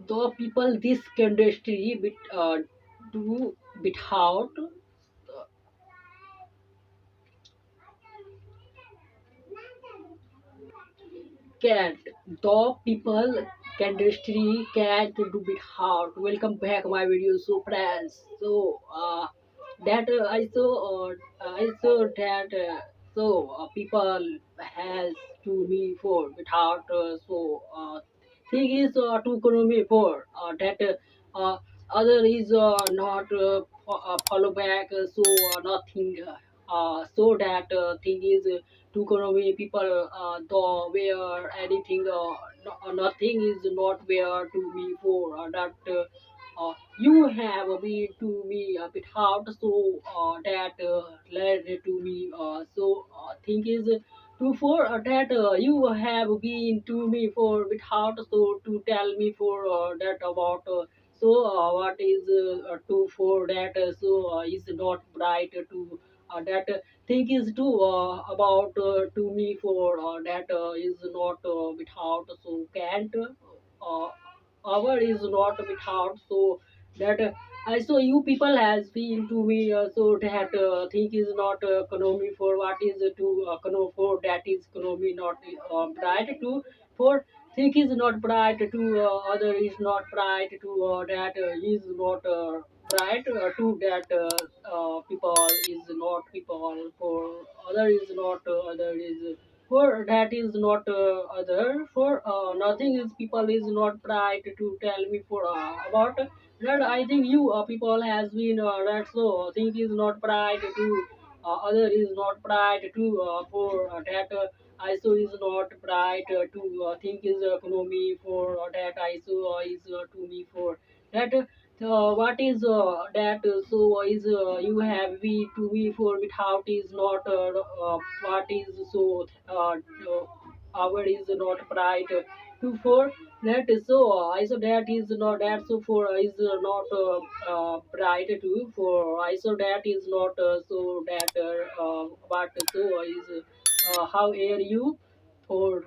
the people this industry bit do bit out cat the people industry cat do bit hard. Welcome back my video so friends. So that I saw that people has to me for without thing is to economy for that other is not follow back nothing so that thing is to economy people the where anything nothing is not where to me for that you have been to me a bit hard so that led to me thing is to for that you have been to me for bit hard so to tell me for that about what is to for that is not bright to that thing is too about to me for that is not without so can't our is not without so that I saw you people has been to me so that thing is not economy for what is to economy for that is economy not bright to for thing is not bright to other is not bright to that is not bright to that people is not people for other is not other is for that is not other for nothing is people is not bright to tell me for about that I think you people has been that so thing is not bright to other is not bright to for that ISO is not bright to think is economy for that ISO is to me for that what is that so is you have we to me for without is not what is so our is not bright to for that is so ISO that is not that so for is not bright to for ISO that is not so that but so is how are you for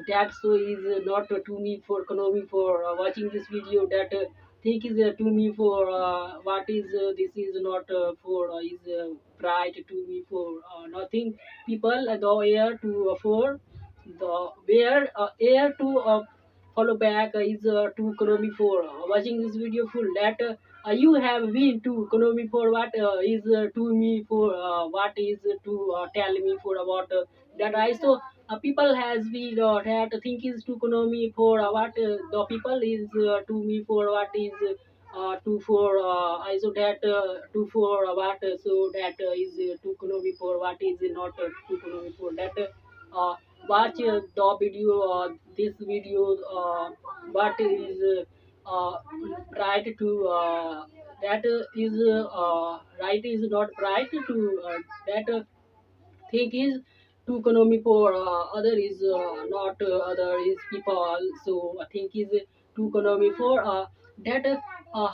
that so is not to me for economy for watching this video that think is to me for what is this is not for is bright to me for nothing people the air to for the where air to follow back is to economy for watching this video full that you have been to economy for what is to me for what is to tell me for about that I saw people has been that think is to economy for what the people is to me for what is to for I so that to for what so that is to economy for what is not to economy for that watch the video this video what is right to that is right is not right to that thing is to economy for other is not other is people so I think is to economy for that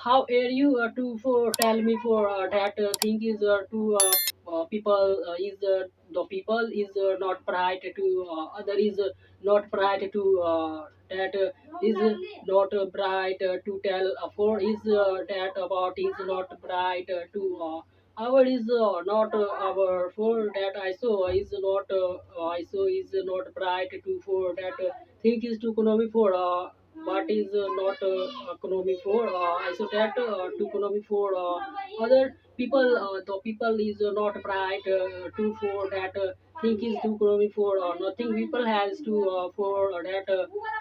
how are you to for tell me for that thing is to people is the people is not bright to other is not bright to that is not bright to tell for is that about is not bright to our is not our for that ISO is not ISO is not bright to for that think is to economy for what is not economy for ISO that to economy for other people the people is not bright to for that think is to economy for nothing people has to for that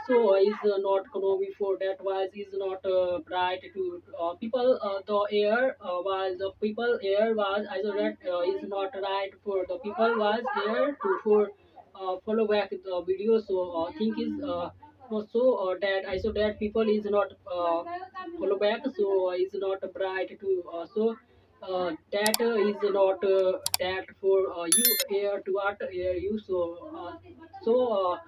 so is not economy for that was is not bright to people the air was the people air was also that is not right for the people was air to for follow back the video so think is so that I so that people is not follow back so is not bright to that is not that for you air to what air you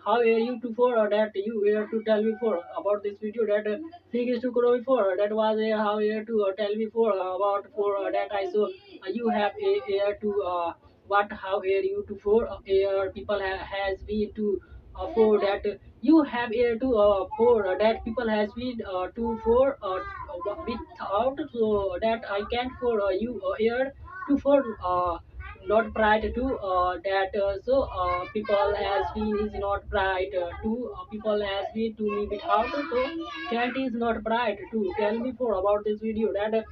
how are you to for that you were to tell me for about this video that thing is to grow for that was how here to tell me for about for that I so you have a air to what how are you to for air people has been to for that you have here to for that people has been to for without, so that I can for you here to for not bright to that so people has been is not bright to people has been to me without, so cat is not bright to tell me for about this video that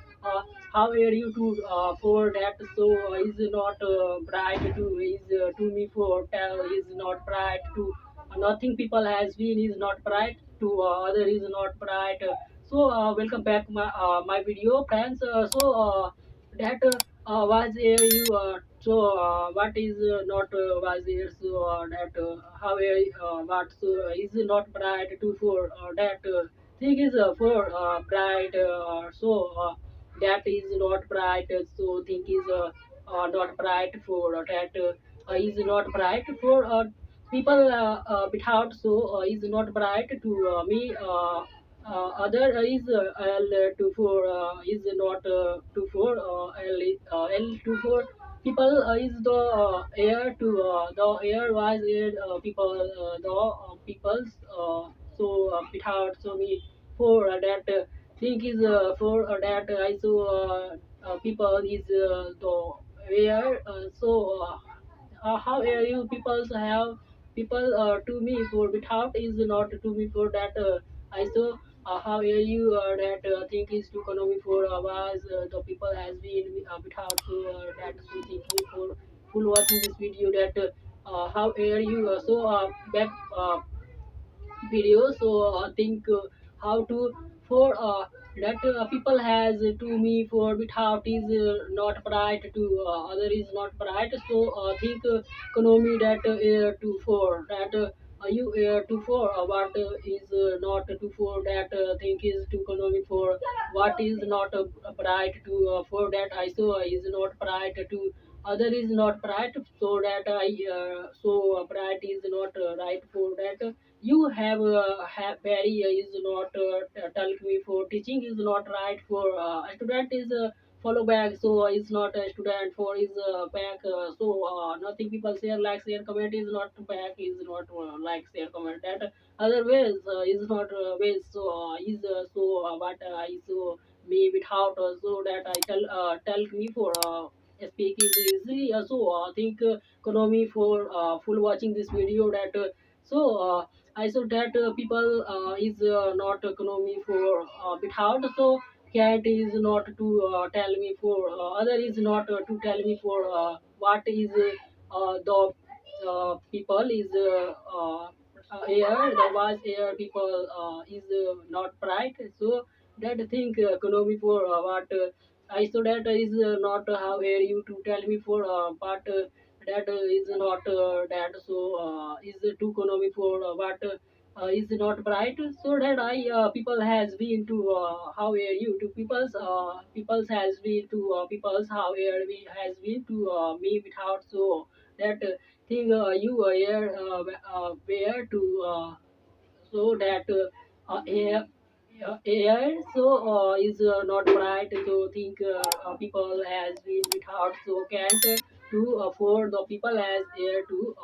how are you to for that, so is not bright to is to me for tell is not bright to nothing people has been is not bright to other is not bright. So welcome back my video friends. So that was you so what is not was here, so that how what so is not bright to for that thing is for bright so that is not bright, so thing is not bright for that is not bright for people without, so is not bright to me other is L two four is not two four L two four people is the air to the air was air people the people's so without, so me for that thing is for that I so people is the air so how you people have people to me for without is not to me for that I saw how you that think is to economy for was the people has been without, so that so thinking for full watching this video that how are you so back video, so I think how to for that people has to me for without is not bright to other is not bright, so think economy that to for that you to for what is not to for that think is to economy for what is not bright to for that I so is not bright to other is not bright, so that I so bright is not right for that you have very is not tell me for teaching is not right for a student is follow back, so it's not a student for is back, so nothing people share like share comment is not back is not like share comment that other ways is not ways, so is so what I so me without so that I tell me for speak is easily so I think economy for full watching this video that so I saw that people is not economy for without, so cat is not to tell me for other is not to tell me for what is the people is air the was air people is not bright, so that thing economy for what I saw that is not how air you to tell me for but that is not that, so is too economy for what is not bright, so that I people has been to how are you to people's people's has been to people's how are we has been to me without, so that thing you here where to so that air so is not bright, so think people has been without, so can't to for the people as air to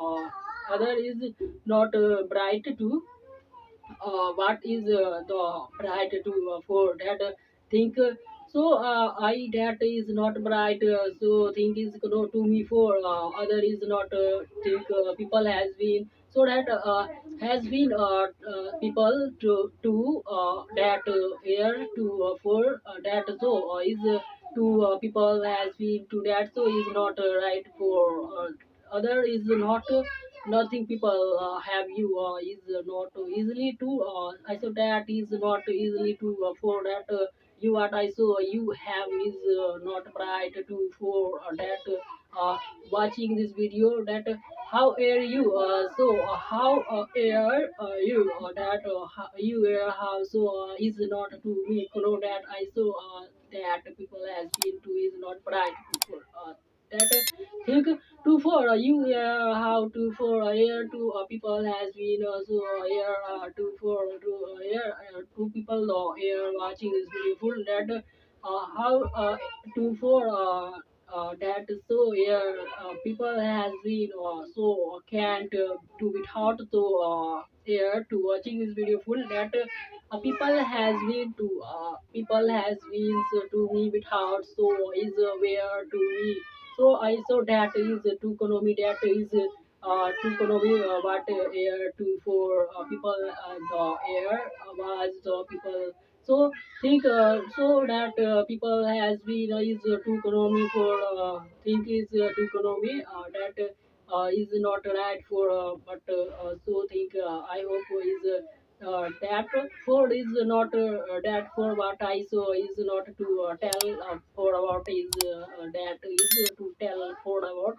other is not bright to what is the bright to for that think so I that is not bright, so think is no to me for other is not think people has been, so that has been people to that air to for that, so is to people has been to that, so is not right for other is not nothing people have you is not easily to I saw that is not easily to for that you what I saw you have is not bright to for that watching this video that how are you so how are you that how, you how so is not to me know that I saw that people has been to is not bright to for that think to for you how to for here to people has been so here to for to here two people here watching this video full that how to for that so here people has been so can't do it hard to here to watching this video full that people has been so to me bit hard so is where to me so I so that is to economy that is to economy what air to for people the air was the people so think so that people has been is to economy for think is to economy that is not right for but so think I hope is that for is not that for what I saw is not to tell for about is that is to tell for about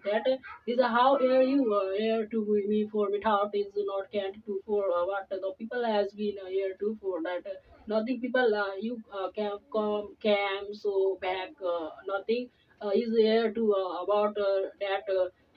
that is how air you air to me for without is not can't to for what the people has been here to for that nothing people you can come cam so back nothing is here to about that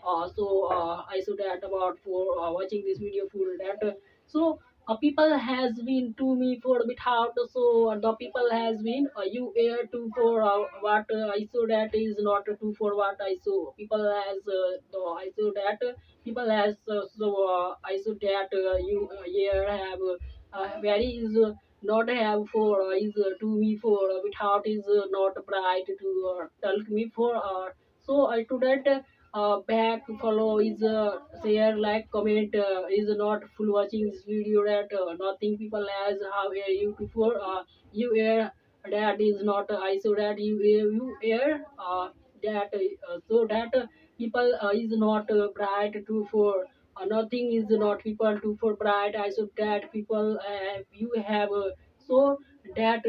I should that about for watching this video full that so people has been to me for a bit hard so the people has been you air to for what I saw that is not to for what I saw people has the I saw that people has I saw that you here have very is not have for is to me for with heart is not bright to tell me for so I to that back follow is share like comment is not full watching this video that nothing people as how air you to for you air that is not I so that you air that so that people is not bright to for nothing is not people to for bright I so that people you have so that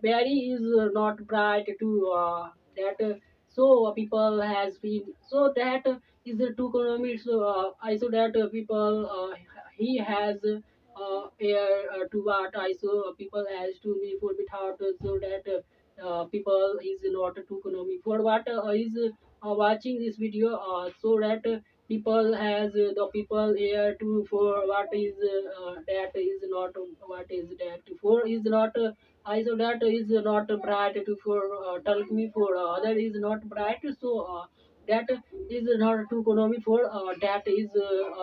very is not bright to that so people has been so that is the two economy so I so that people he has air to what I so people has to be for without so that people is not to economy for what is watching this video so that people has the people here to for what is that is not what is that for is not I so that is not bright to for tell me for other is not bright so that is not to economy for that is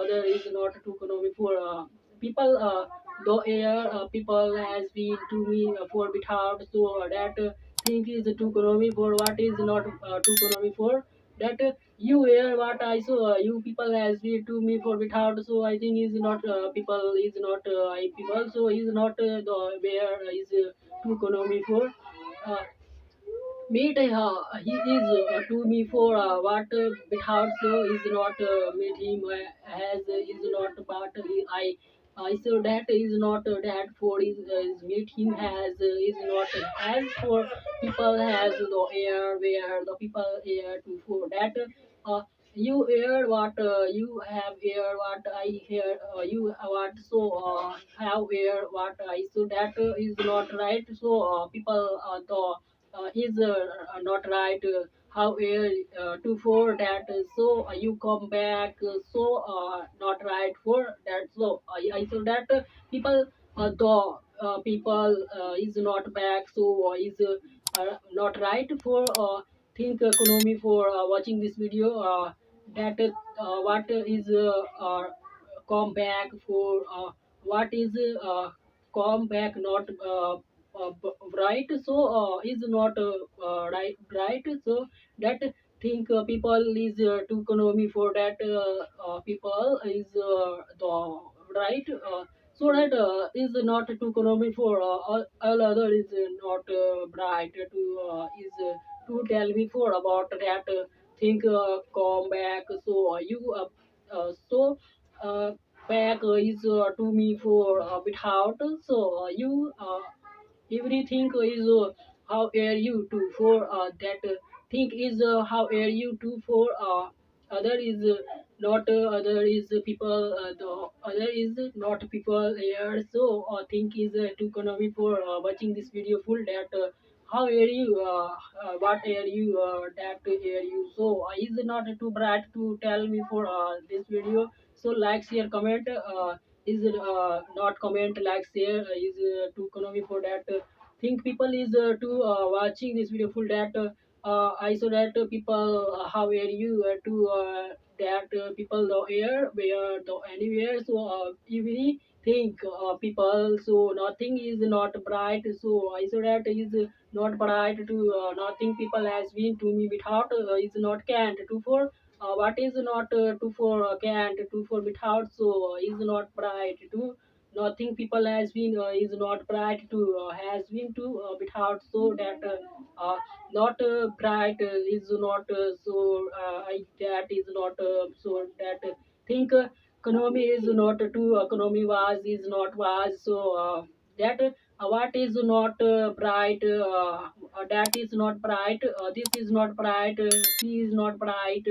other is not to economy for people the air people has been to me for bit hard so that thing is to economy for what is not to economy for that you hear what I saw you people has been to me for bit hard so I think is not people is not I people so is not the where is to economy for uh, meet he is to me for what bit hard so is not meet him has is not but I so that is not that for is meet him has is not as for people has the air where the people air to for that uh, you hear what you have air what I hear you what so have air what I so that is not right so people the is not right how to for that so you come back so not right for that so I so that people the people is not back so is not right for think economy for watching this video that what is come back for what is come back not right so is not right so that think people is to economy for that people is the right so that is not to economy for all other is not bright to is to tell me for about that think come back so you so uh, back is to me for a bit hard so you everything is how are you to for that thing is how are you to for other is not other is people the other is not people here so think is to economy for watching this video full that how are you what are you that are you so is not too bright to tell me for this video so like share comment is not comment like share is to economy for that think people is to watching this video full that I saw that people how are you to that people the air where the anywhere so every think people so nothing is not bright so I saw that is not bright to nothing people has been to me without is not can't to for what is not to for can't to for without so is not bright to nothing people has been is not bright to has been to without so that not bright is not that is not so that think economy is not to economy was is not was so that what is not bright that is not bright this is not bright he is not bright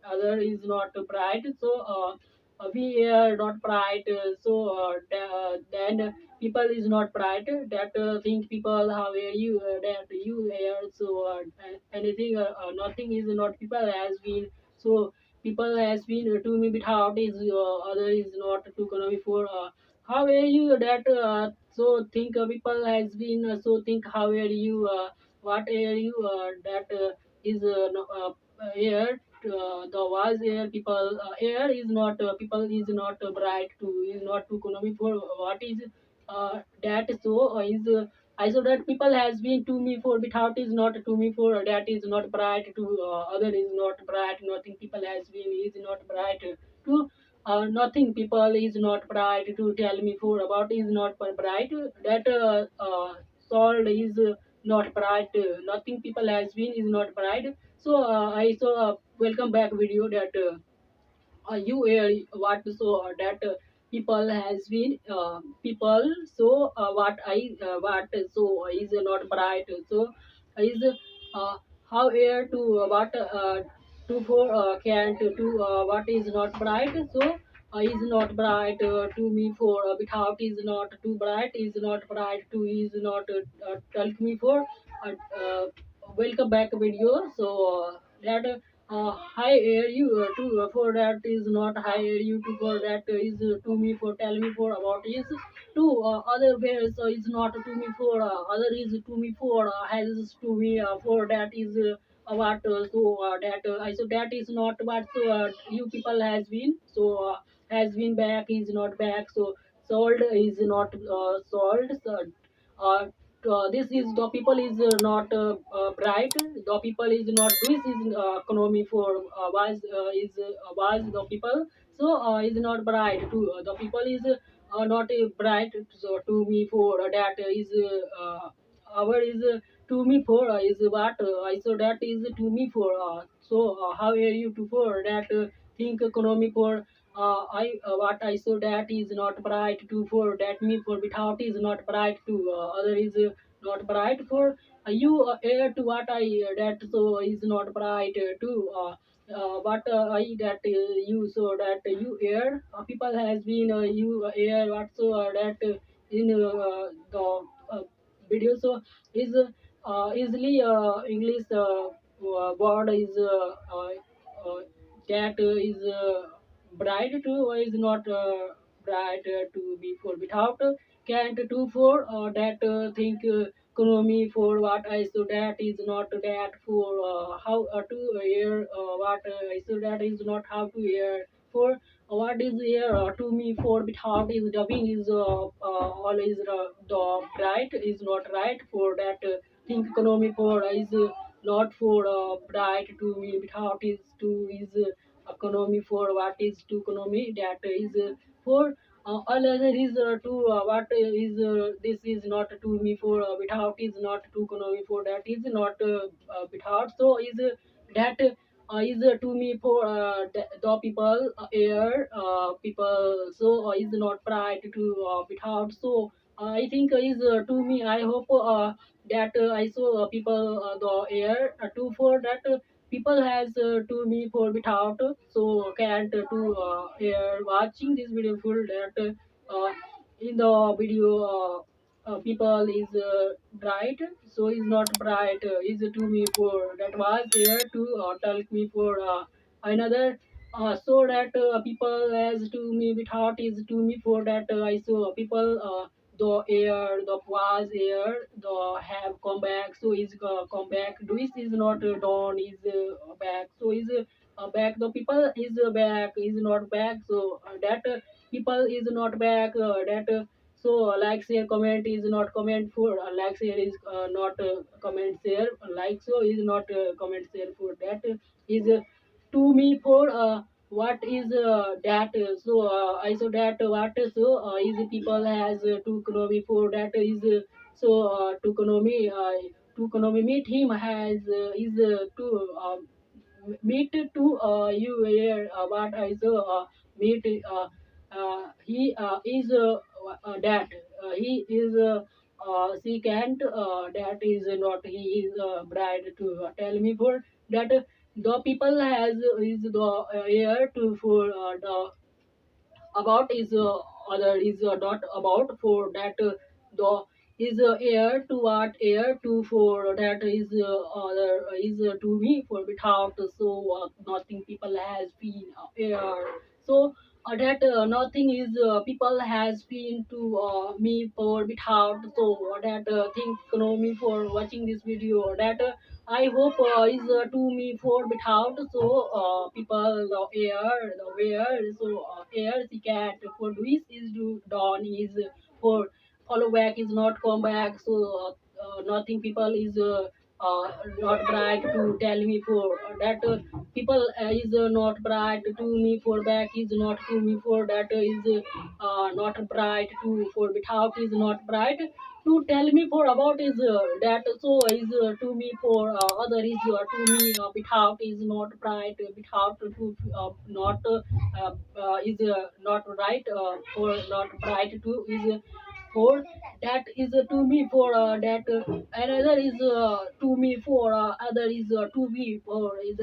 other is not bright so we are not bright then people is not bright that think people how are you that you are so anything nothing is not people has been so people has been to me without is other is not to economy for how are you that so think people has been so think how are you what are you that is no, air the was air people air is not people is not bright to is not to economy for what is that so is I saw that people has been to me for without is not to me for that is not bright to other is not bright nothing people has been is not bright to nothing people is not bright to tell me for about is not bright that soul is not bright nothing people has been is not bright so I saw welcome back video that you what so that people has been people so what I what so is not bright so is uh, how air to what to for can to what is not bright so is not bright to me for without is not too bright is not bright to is not tell me for uh, uh, welcome back video so that high air you to for that is not high air you to for that is to me for tell me for about is to other ways is not to me for other is to me for has to me for that is what so that I so that is not what you people has been so has been back is not back so sold is not sold so, this is the people is not bright the people is not this is economy for was the people so is not bright to the people is not bright so to me for that is our is to me for is what I so that is to me for so how are you to for that think economy for I what I saw that is not bright to for that me for without is not bright to other is not bright for you air to what I that so is not bright to what I that you so that you air people has been you air what so that in the uh, video so is easily English word is that is bright to is not bright to be for without can't do for that think economy for what I so that is not that for how to hear what I so that is not how to hear for what is here to me for without is dubbing is always the bright is not right for that think economy for is not for bright to me without is to is economy for what is to economy that is for all other is to what is this is not to me for without is not to economy for that is not without so is that is to me for the people air people so is not bright to without so I think is to me I hope that I saw people the air to for that people has to me for without so can't to watching this video full that in the video people is bright so is not bright is to me for that was there to tell me for another so that people as to me without is to me for that I saw people the air, the was air, the have come back. So is come back. This is not done. Is back. So is back. The people is back. Is not back. So that people is not back. That so like share comment is not comment for like share is not comment share like so is not comment share for that is to me for what is that I so that what so is people has to economy for that is to economy meet him has is to meet to you here what I so meet he is that he is she can't that is not he is bride to tell me for that the people has is the air to for the about is other is not about for that the is air to what air to for that is other is to me for without so nothing people has been air so that nothing is people has been to me for without so that think know me for watching this video that I hope is to me for without so people the air the where so air the cat for this is do dawn is for follow back is not come back so nothing people is not bright to tell me for that people is not bright to me for back is not to me for that is not bright to for without is not bright to tell me for about is that so is to me for other is to me without is not bright without to not is not right for not bright to is for that is to me for that another is to me for other is to me for is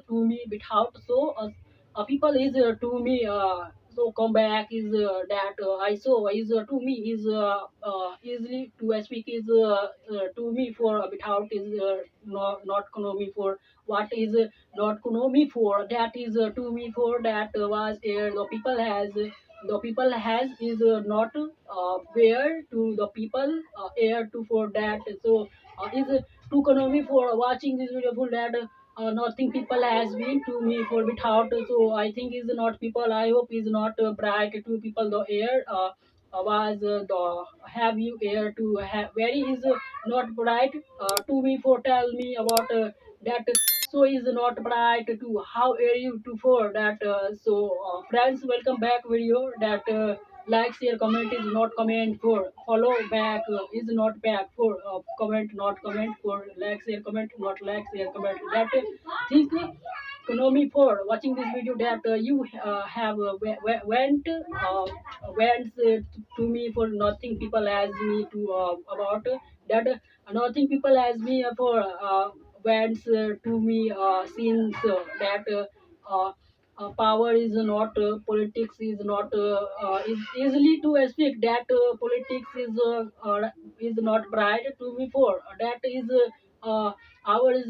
to me without so people is to me so come back is that I saw is to me is easily to speak is to me for without is not economy for what is not economy for that is to me for that was the people has the people has is not where to the people air to for that so is to economy for watching this video for that nothing people has been to me for without so I think is not people I hope is not bright to people the air was the have you air to have very is not bright to me for tell me about that so is not bright to how are you to for that so friends welcome back video that like share comment is not comment for follow back is not back for comment not comment for like share comment not like share comment that think economy for watching this video that you have went to me for nothing people ask me to about that nothing people ask me for went to me since that power is not politics is not is easily to speak that politics is not bright to me for that is our is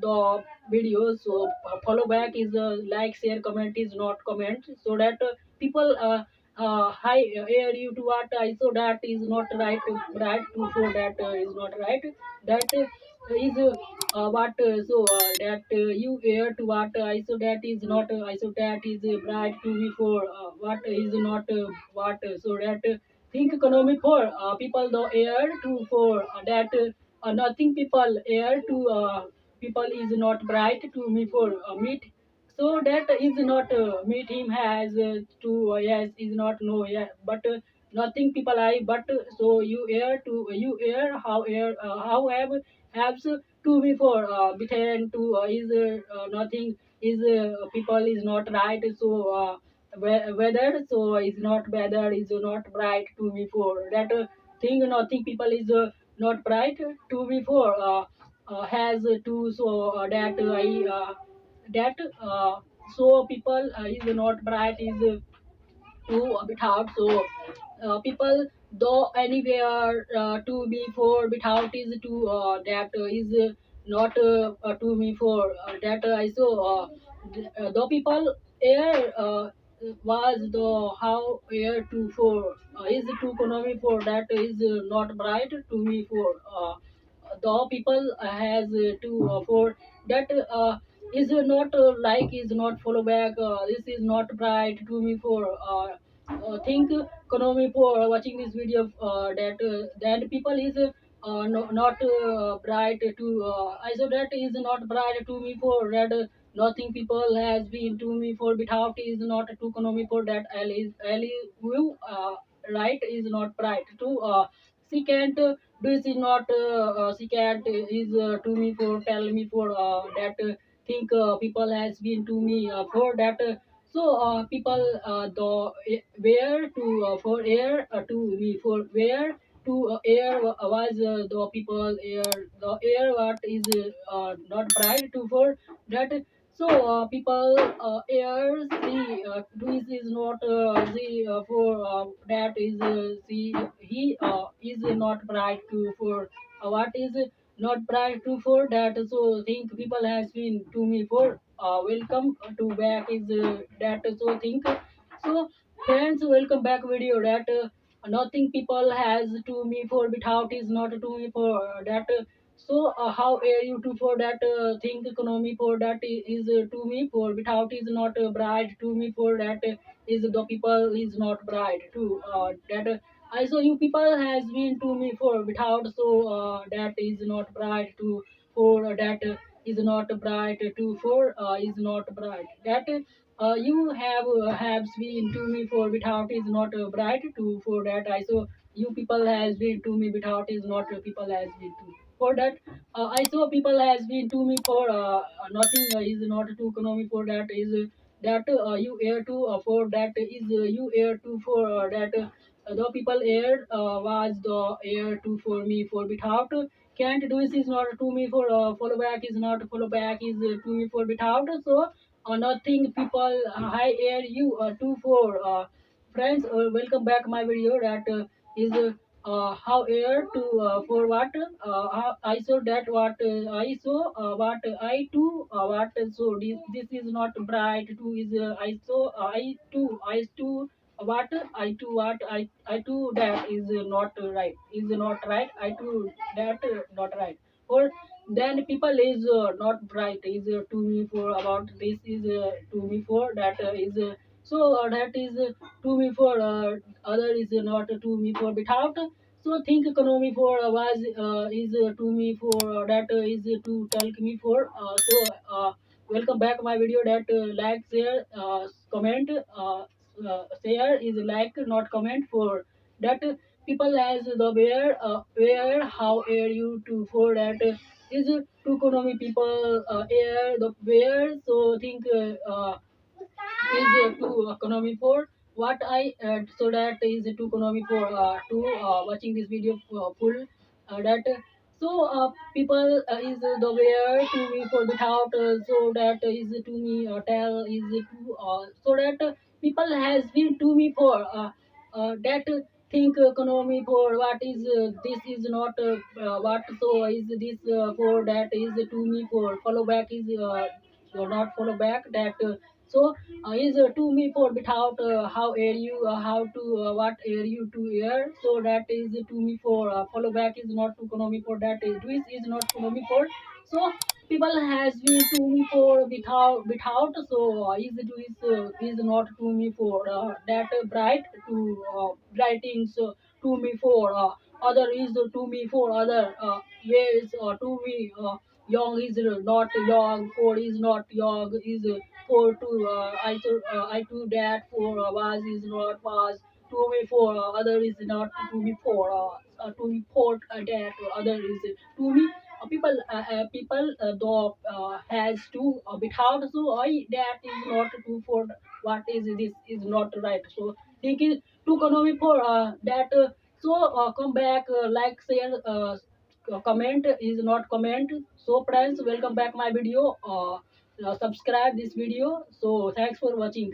the videos so follow back is like share comment is not comment so that people hi air you to what I so that is not right right to for that is not right that is what so that you air to what I so that is not I so that is bright to me for what is not what so that think economic for people the air to for that nothing people air to people is not bright to me for meet so that is not meet him has to yes is not no yeah but nothing people I but so you air to you air how air how have to me for between to is nothing is people is not right so weather so is not weather is not bright to me for that thing nothing people is not bright to me for has to so that I that so people is not bright is to a bit hard so people though anywhere to me for bit hard is to that is not to me for that I so though people air was the how air to for is to economy for that is not bright to me for the people has to for that is not like is not follow back this is not bright to me for think economy for watching this video that people is not bright to I so that is not bright to me for that nothing people has been to me for without is not to economy for that L is view right is not bright to she can't this is not she can't is to me for tell me for that think people has been to me for that people the where to for air to me for where to air was the people air the air what is not bright to for that people air see this is not the for that is see he is not bright to for what is not bright to for that think people has been to me for welcome to back is that think so friends welcome back video that nothing people has to me for without is not to me for that how are you to for that think economy for that is to me for without is not bright to me for that is the people is not bright to that I so you people has been to me for without that is not bright to for that is not bright to for is not bright that you have been to me for without is not bright to for that I so you people has been to me without is not people has been to for that I saw people has been to me for nothing is not to economy for that is that you air to for that is you air to for that the people air was the air to for me for without can't do is not to me for follow back is not follow back is to me for without nothing people high air you two for friends welcome back my video that is how air to for what I saw that what I saw what I too what so this is not bright to is I saw I too what I too what I too that is not right is not right I too that not right or then people is not bright is to me for about this is to me for that is that is to me for other is not to me for without think economy for was is to me for that is to tell me for welcome back my video that like share comment share is like not comment for that people as the where how are you to for that is to economy people air the where so think is to economy for what I so that is to economy for to watching this video full that people is the where to me for without so that is to me tell is to so that people has been to me for that think economy for what is this is not what so is this for that is to me for follow back is so not follow back that is to me for without how air you how to what air you to air so that is to me for follow back is not to economy for that is not economy for so people has been to me for without so is not to me for that bright to writing so to me for other is to me for other ways to me young is not young for is not young is for to I to that for was is not was to me for other is not to me for to me for that other is to me people the has to without so I that is not to for what is this is not right so think is to economy for that come back like share comment is not comment so friends welcome back my video subscribe this video so thanks for watching